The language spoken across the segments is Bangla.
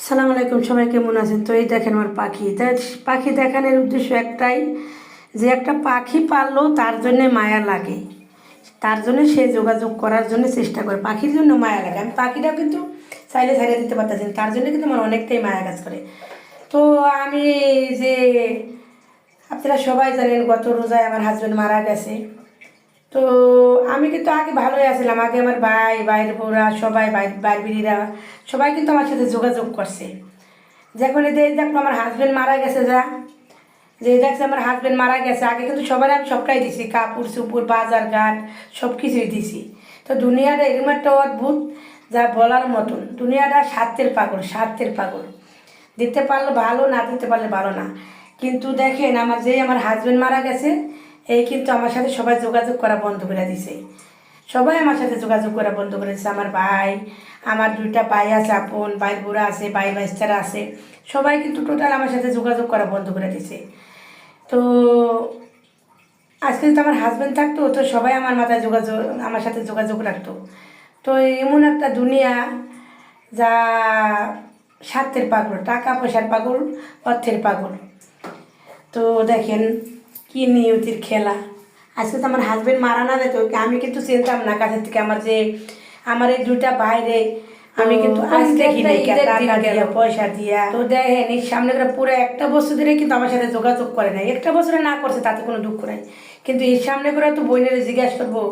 সালাম আলাইকুম, সবাই কেমন আছেন? তো এই দেখেন আমার পাখি। তাই পাখি দেখানোর উদ্দেশ্য একটাই, যে একটা পাখি পাললেও তার জন্যে মায়া লাগে, তার জন্য সে যোগাযোগ করার জন্য চেষ্টা করে, পাখির জন্য মায়া লাগে। আমি পাখিটাও কিন্তু চাইলে ছাড়িয়ে দিতে পারতেছি না, তার জন্য কিন্তু আমার অনেকটাই মায়া কাজ করে। তো আমি যে আপনারা সবাই জানেন গত রোজায় আমার হাজব্যান্ড মারা গেছে। তো আমি কিন্তু আগে ভালোই আছিলাম, আগে আমার ভাইয়ের বউরা সবাই বিড়িরা সবাই কিন্তু আমার সাথে যোগাযোগ করছে। যখন দেখলো আমার হাজব্যান্ড মারা গেছে, যে দেখছে আমার হাজব্যান্ড মারা গেছে, আগে কিন্তু সবাই আমি সবটাই দিছি, কাপড় চুপুর বাজার ঘাট সব কিছুই দিছি। তো দুনিয়াটা এরকম একটা অদ্ভুত, যা বলার মতন। দুনিয়াটা স্বার্থের পাগল। দিতে পারলে ভালো, না দিতে পারলে ভালো না। কিন্তু দেখেন আমার হাজব্যান্ড মারা গেছে, এই কিন্তু আমার সাথে সবাই যোগাযোগ করা বন্ধ করে দিছে। সবাই আমার সাথে যোগাযোগ করা বন্ধ করে দিছে। আমার দুইটা ভাই আছে, আপন ভাই বুড়া আছে, ভাই বাচ্চারা আছে, সবাই কিন্তু টোটাল আমার সাথে যোগাযোগ করা বন্ধ করে দিছে। তো আজকে যদি আমার হাজব্যান্ড থাকতো, তো সবাই আমার সাথে যোগাযোগ রাখতো। তো এমন একটা দুনিয়া, যা স্বার্থের পাগল, টাকা পয়সার পাগল, অর্থের পাগল। তো দেখেন কি নিয়তির খেলা। আজকে তো আমার হাজব্যান্ড মারা না যেত, আমি কিন্তু চিনতাম না কাছের থেকে আমার এই দুইটা বাইরে আমি কিন্তু আজকে টাকা দিয়া পয়সা দিয়া। তো দেখেন এই সামনে করে পুরো একটা বছর ধরে কিন্তু আমার সাথে যোগাযোগ করে নাই। একটা বছরে না করছে তাতে কোনো দুঃখ নাই, কিন্তু এর সামনে করে তো বোনের জিজ্ঞাসা করবো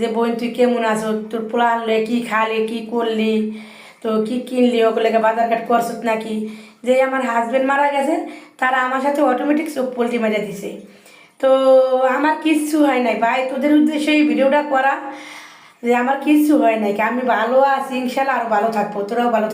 যে বোন তুই কেমন আছো, তোর পোলা আনলে কি খালি কি করলি, তো কি কিনলি, ওগুলোকে বাজার ঘাট করছত নাকি। যে আমার হাজব্যান্ড মারা গেছে, তারা আমার সাথে অটোমেটিক চোখ পোল্টি মেরে দিছে। তো আমার কিচ্ছু হয় নাই ভাই, তোদের উদ্দেশ্যে এই ভিডিওটা করা, যে আমার কিচ্ছু হয় নাই, আমি ভালো আছি, ইনশাল্লাহ আরও ভালো থাকবো, তোরাও ভালো